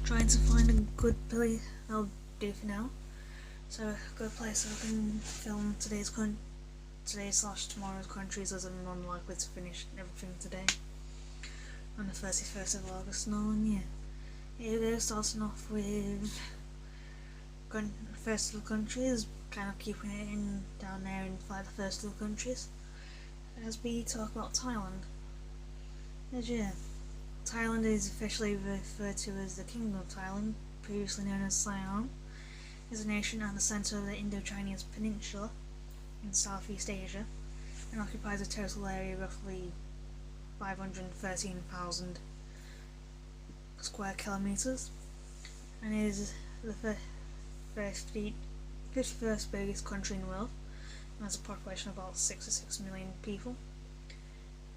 trying to find a good place I'll do for now. So a good place so I can film today's/tomorrow's countries, as I'm unlikely to finish everything today on the 31st of August. Here we go, starting off with first world countries, kind of keeping it in down there in the first world countries, as we talk about Thailand. Thailand is officially referred to as the Kingdom of Thailand, previously known as Siam. Is a nation at the centre of the Indo-Chinese Peninsula in Southeast Asia, and occupies a total area of roughly 513,000 square kilometres, and is the 51st biggest country in the world, and has a population of about 66 million people,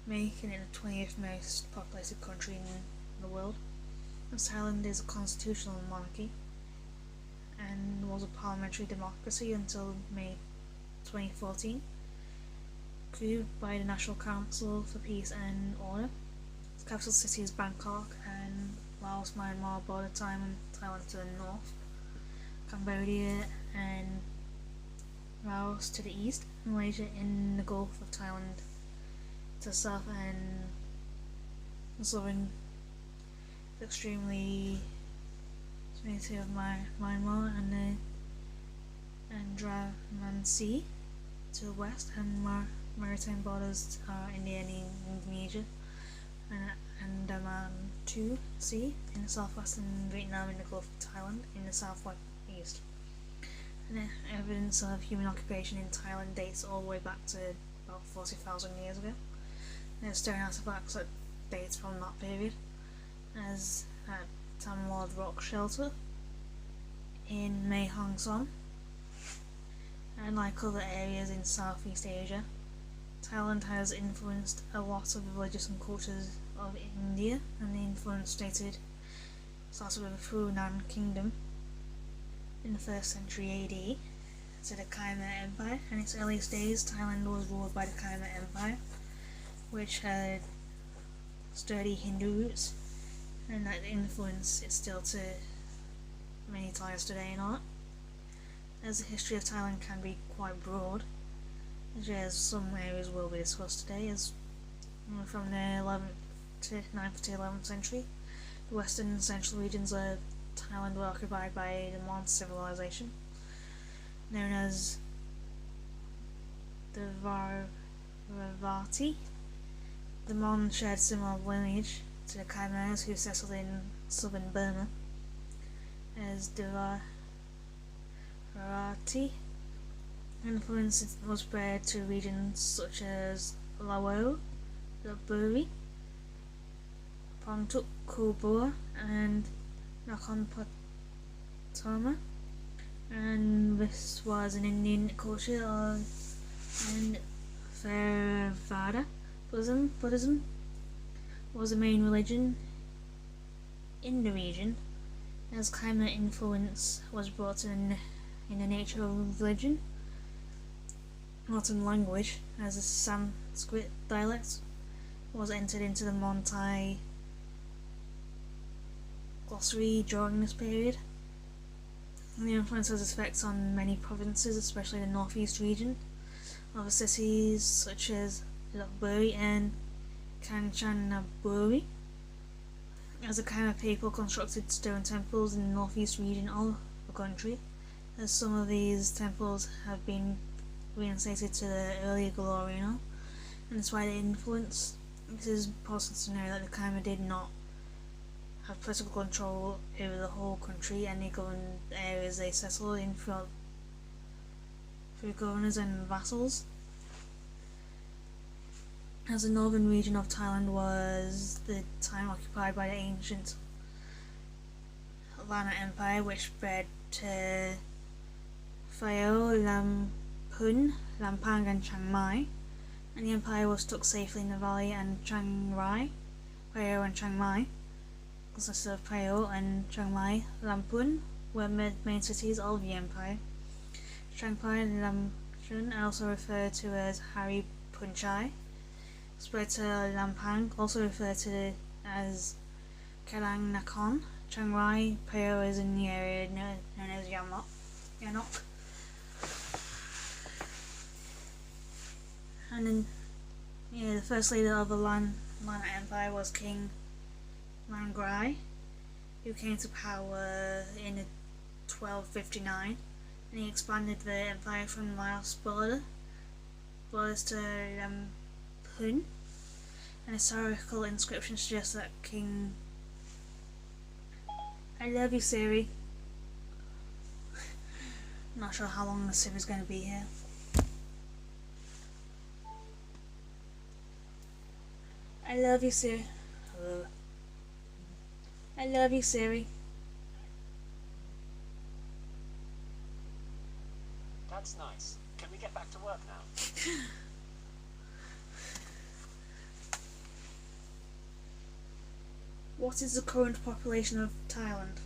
making it the 20th most populated country in the world. As Thailand is a constitutional monarchy and was a parliamentary democracy until May 2014, approved by the National Council for Peace and Order. Its capital city is Bangkok, and Laos-Myanmar border Thailand to the north, Cambodia and Laos to the east, and Malaysia in the Gulf of Thailand to the south, and the southern extremely of Myanmar and the Andaman Sea to the west, and maritime borders are India and Indonesia, and Andaman Sea in the southwest, and Vietnam in the Gulf of Thailand in the southwest. And evidence of human occupation in Thailand dates all the way back to about 40,000 years ago. There's stone artifacts that dates from that period, as at Tamlord Rock Shelter in Mae Hong Son, and like other areas in Southeast Asia, Thailand has influenced a lot of the religious and cultures of India, and the influence started with the Funan Kingdom in the 1st century AD to the Khmer Empire. In its earliest days, Thailand was ruled by the Khmer Empire, which had sturdy Hindu roots, and that influence is still to many Thais today in art. As the history of Thailand can be quite broad, as some areas will be discussed today, as from the 9th to 11th century, the western and central regions of Thailand were occupied by the Mon civilization, known as the Varvati. The Mon shared similar lineage to the Khmers, who settled in southern Burma, as the Varvati. Influence was spread to regions such as Lao, Lopburi, Pontuk Kubur, and Nakhon Pathoma, and this was an Indian culture and Theravada. Buddhism was the main religion in the region, as Khmer influence was brought in the nature of religion, not in language, as the Sanskrit dialect was entered into the Mon Thai glossary during this period. And the influence has effects on many provinces, especially the northeast region. Other cities such as Lopburi and Kanchanaburi, as the Khmer people constructed stone temples in the northeast region of the country, as some of these temples have been reinstated to the earlier glory now, and despite the influence, it is important to know that the Khmer did not have political control over the whole country, and they governed the areas they settled in through governors and vassals. As the northern region of Thailand was the time occupied by the ancient Lana Empire, which spread to Phao, Lamphun, Lampang and Chiang Mai, and the empire was stuck safely in the valley, and Chiang Rai, Phao and Chiang Mai, consisted of Phao and Chiang Mai. Lamphun were main cities of the empire. Chiang Mai and Lamphun are also referred to as Hari Punchai. Spread to Lampang, also referred to as Kalang Nakhon, Chiang Rai. Phao is in the area known as Yanok. And then, the first leader of the Lan Empire was King Mangrai, who came to power in 1259, and he expanded the empire from Laos borders to Lamphun. An historical inscription suggests that King... I love you, Siri. Not sure how long the Siri's going to be here. I love you, Siri. Hello. I love you, Siri. That's nice. Can we get back to work now? What is the current population of Thailand?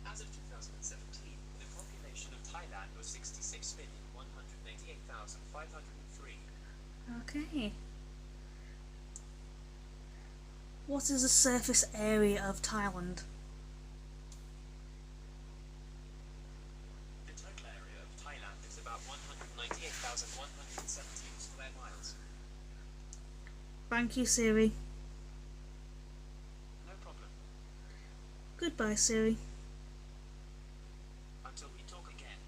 As of 2017, the population of Thailand was 66,188,503. Okay. What is the surface area of Thailand? The total area of Thailand is about 198,117 square miles. Thank you, Siri. No problem. Goodbye, Siri. Until we talk again.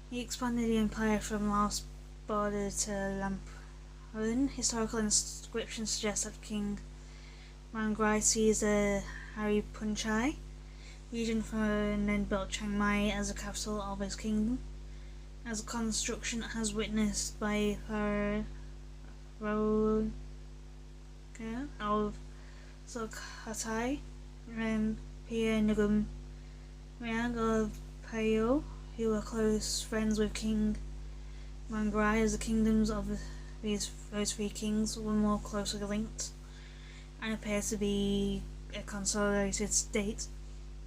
He expanded the empire from Laos border to Lamphun. Historical inscriptions suggest that King Mangrai seized the Haripunchai region and then built Chiang Mai as the capital of his kingdom. As a construction as witnessed by Pharaoh of Sukhothai and Pia Nugum Riang of Phao, who were close friends with King Mangrai, as the kingdoms of those three kings were more closely linked and appear to be a consolidated state.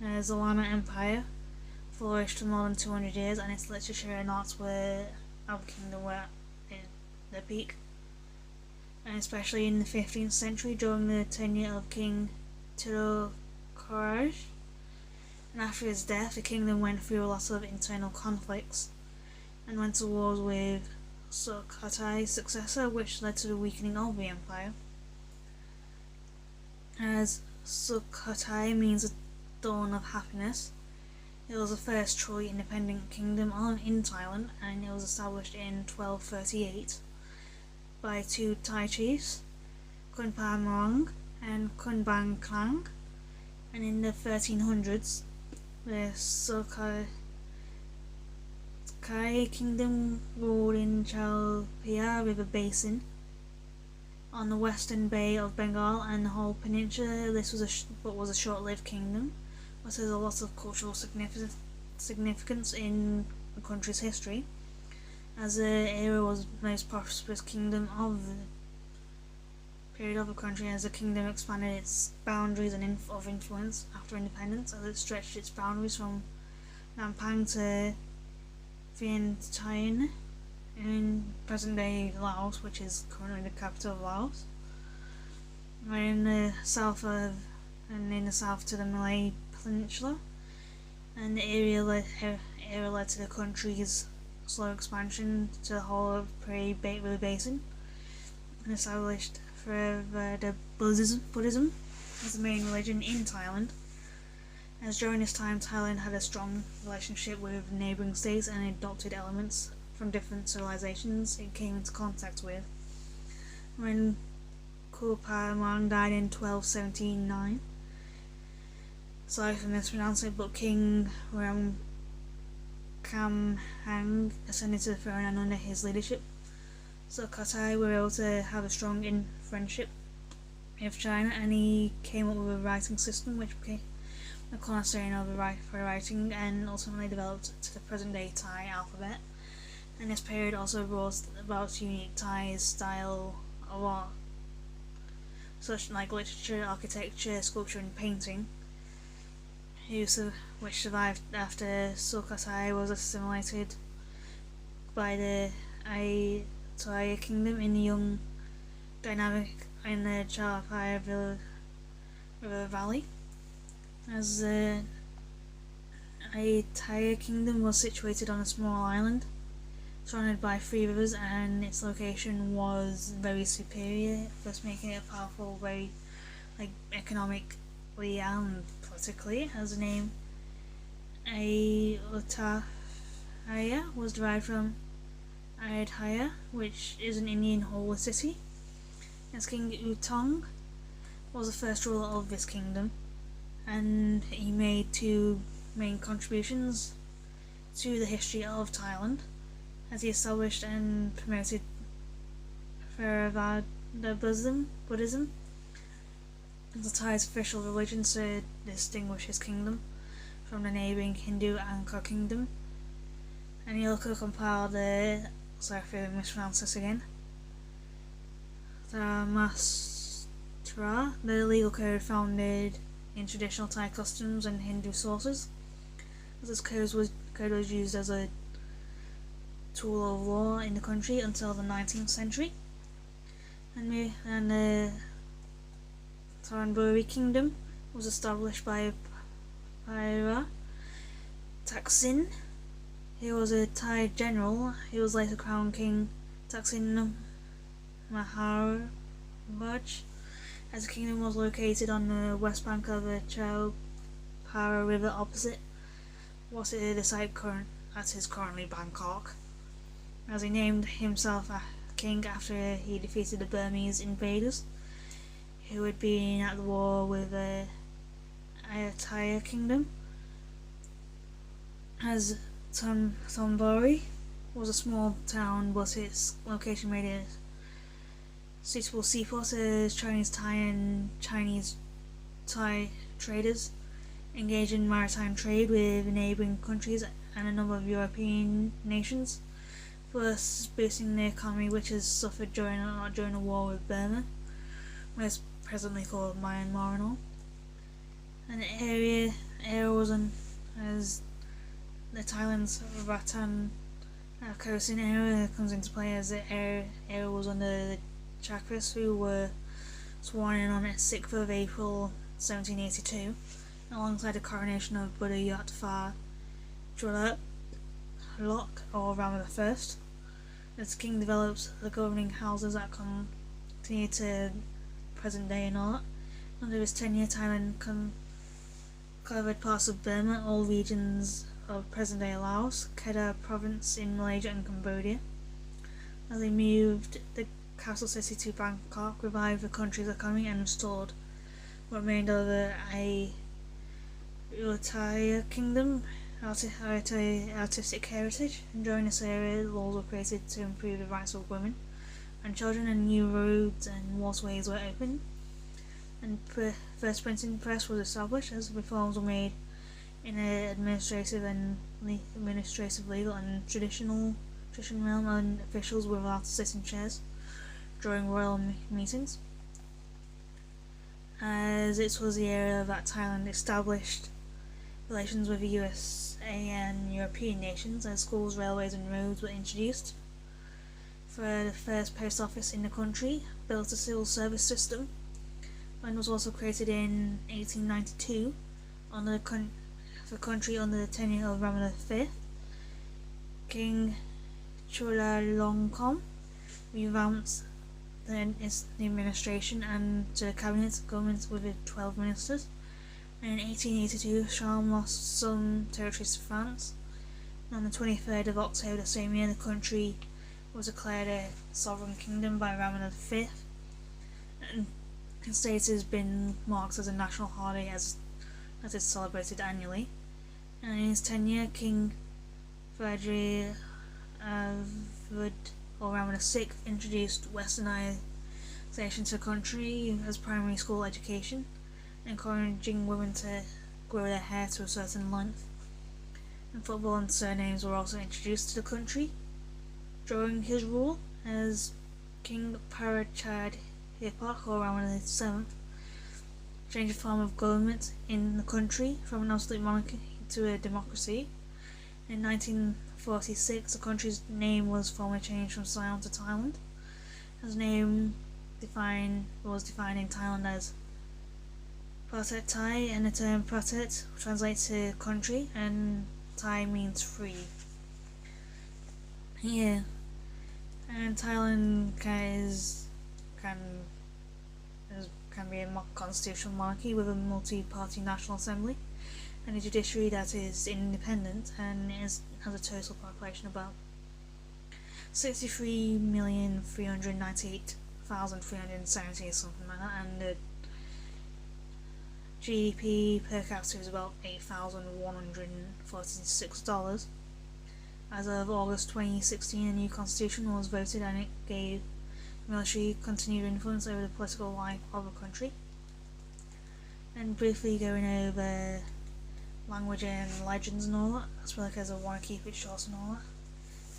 As the Lama Empire flourished for more than 200 years, and its literature and arts were of the kingdom were at their peak, and especially in the 15th century during the tenure of King Tirukharaj. And after his death, the kingdom went through a lot of internal conflicts and went to wars with Sukhothai's successor, which led to the weakening of the empire. As Sukhothai means the dawn of happiness, it was the first truly independent kingdom in Thailand, and it was established in 1238 by two Thai chiefs, Khun Pa Morang and Khun Bang Klang, and in the 1300s, the Sukhothai kingdom ruled in Chao Phraya River Basin on the western Bay of Bengal and the whole peninsula. This was a short-lived kingdom, but there's a lot of cultural significance in the country's history, as the era was the most prosperous kingdom of the period of the country, as the kingdom expanded its boundaries and of influence after independence, as it stretched its boundaries from Nampang to Vientiane in present-day Laos, which is currently the capital of Laos, and in the south to the Malay Peninsula, and the area led to the country's slow expansion to the whole of Prey River Basin, and established the Buddhism as the main religion in Thailand. As during this time, Thailand had a strong relationship with neighbouring states and adopted elements from different civilizations it came into contact with. When Khun Pa Morang died in 1279, sorry for mispronouncing it, but King Ram Kam Hang ascended to the throne, and under his leadership, Sukhothai were able to have a strong friendship with China, and he came up with a writing system which became the cornerstone of for writing and ultimately developed to the present-day Thai alphabet. And this period also brought about unique Thai style of art, such like literature, architecture, sculpture and painting, which survived after Sukhothai was assimilated by the Ayutthaya kingdom in the young, dynamic in the Chalapaya River Valley. As the Ayutthaya kingdom was situated on a small island, surrounded by 3 rivers, and its location was very superior, thus making it powerful, very economically and politically, as the name Ayutthaya was derived from Ayodhya, which is an Indian holy city, as King Utong was the first ruler of this kingdom, and he made 2 main contributions to the history of Thailand, as he established and promoted Theravada Buddhism as the Thai's official religion to distinguish his kingdom from the neighbouring Hindu Angkor kingdom, and he also compiled sorry if I mispronounce this again, the Mastra, the legal code founded in traditional Thai customs and Hindu sources, as this code was used as a tool of law in the country until the 19th century. And the Thonburi kingdom was established by Paira Taksin. He was a Thai general. He was later crowned King Taksin Maharaj, as the kingdom was located on the west bank of the Chao River opposite what the site that is currently Bangkok, as he named himself a king after he defeated the Burmese invaders who had been at war with the Ayutthaya kingdom. As Thonburi was a small town, but its location made it suitable seaport as Chinese Thai and Chinese Thai traders engaged in maritime trade with neighbouring countries and a number of European nations, thus boosting the economy, which has suffered during the war with Burma, what is presently called Myanmar and all. And the area was as the Thailand's Ratan Kosin area comes into play, as the area was under the Chakras, who were sworn in on the 6th of April 1782, alongside the coronation of Buddha Yatthva Chula Lok or Rama I. As the king develops the governing houses that continue to present day and all. Under his tenure, Thailand covered parts of Burma, all regions of present-day Laos, Kedah province in Malaysia and Cambodia. As they moved the capital city to Bangkok, revived the country's economy and restored what remained of the Ayutthaya kingdom artistic heritage. And during this era, laws were created to improve the rights of women and children, and new roads and waterways were opened, and first printing press was established, as reforms were made in the administrative, legal and traditional realm, and officials were allowed to sit in chairs during royal meetings. As it was the era that Thailand established relations with the USA and European nations, as schools, railways and roads were introduced. For the first post office in the country, built a civil service system, and was also created in 1892 under the country under the tenure of Rama V. King Chulalongkorn revamped the administration and the cabinet government with 12 ministers, and in 1882 Sham lost some territories to France, and on the 23rd of October the same year the country was declared a sovereign kingdom by Rama V, and its date has been marked as a national holiday as is celebrated annually. And in his tenure, King Vajrayana or Rama VI introduced westernization to the country as primary school education, encouraging women to grow their hair to a certain length. And football and surnames were also introduced to the country during his rule, as King Parachad Hipak or Rama VII changed the form of government in the country from an absolute monarchy to a democracy. In 19 1846, the country's name was formally changed from Ceylon to Thailand. Its name was defined in Thailand as Pratet Thai, and the term Pratet translates to country, and Thai means free. Yeah, and Thailand can be a constitutional monarchy with a multi-party national assembly and a judiciary that is independent and has a total population of about 63,398,370 something like that, and the GDP per capita is about $8,146. As of August 2016, a new constitution was voted and it gave military continued influence over the political life of the country. And briefly going over language and legends and all that, as well, because I want to keep it short and all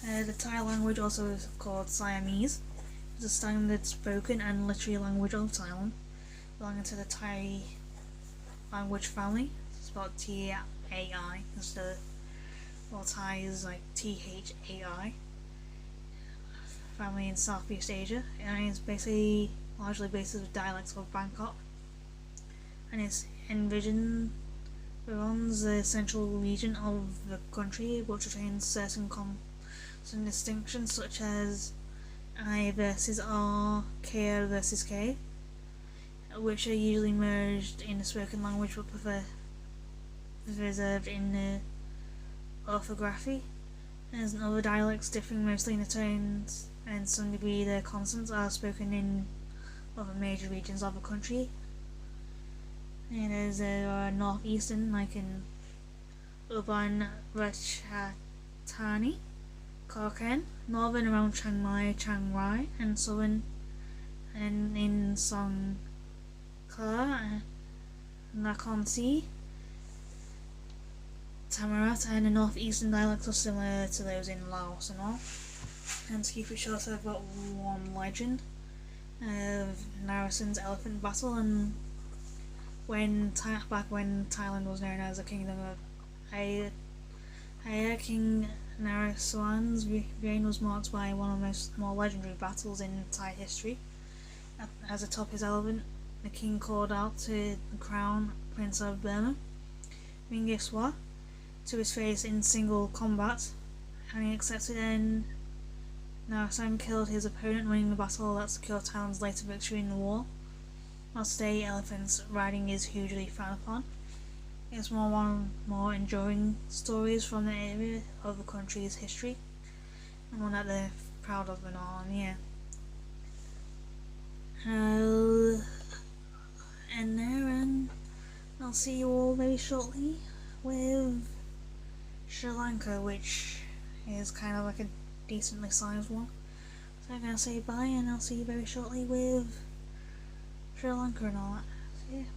that. The Thai language, also called Siamese, is a standard spoken and literary language of Thailand, belonging to the Thai language family. It's spelled T-A-I instead of, well, Thai is like T-H-A-I. Family in Southeast Asia, and it's basically largely based on dialects of Bangkok, and it's envisioned runs the central region of the country, which retains certain distinctions such as I versus R, K versus K, which are usually merged in the spoken language but preserved in the orthography. There's other dialects differing mostly in the tones, and to some degree the consonants are spoken in other major regions of the country. And there are northeastern, like in Ubon Ratchathani, Konkan, northern around Chiang Mai, Chiang Rai, and southern and in Songkhla, Nakhon Si, Tamarat, and the northeastern dialects are similar to those in Laos and all. And to keep it short, I've got one legend of Narasim's elephant battle, and back when Thailand was known as a kingdom of Ayutthaya, King Narasimha's reign was marked by one of the more legendary battles in Thai history. As atop his elephant, the king called out to the crown prince of Burma, Mingiswa, to his face in single combat, and he accepted, and Narasimha killed his opponent, winning the battle that secured Thailand's later victory in the war. While today, elephants riding is hugely frowned upon. It's one of the more enduring stories from the area of the country's history, and one that they're proud of and all, and yeah. I'll end there, and I'll see you all very shortly with Sri Lanka, which is kind of like a decently sized one. So I'm gonna say bye, and I'll see you very shortly with Sri Lanka and all that. So yeah.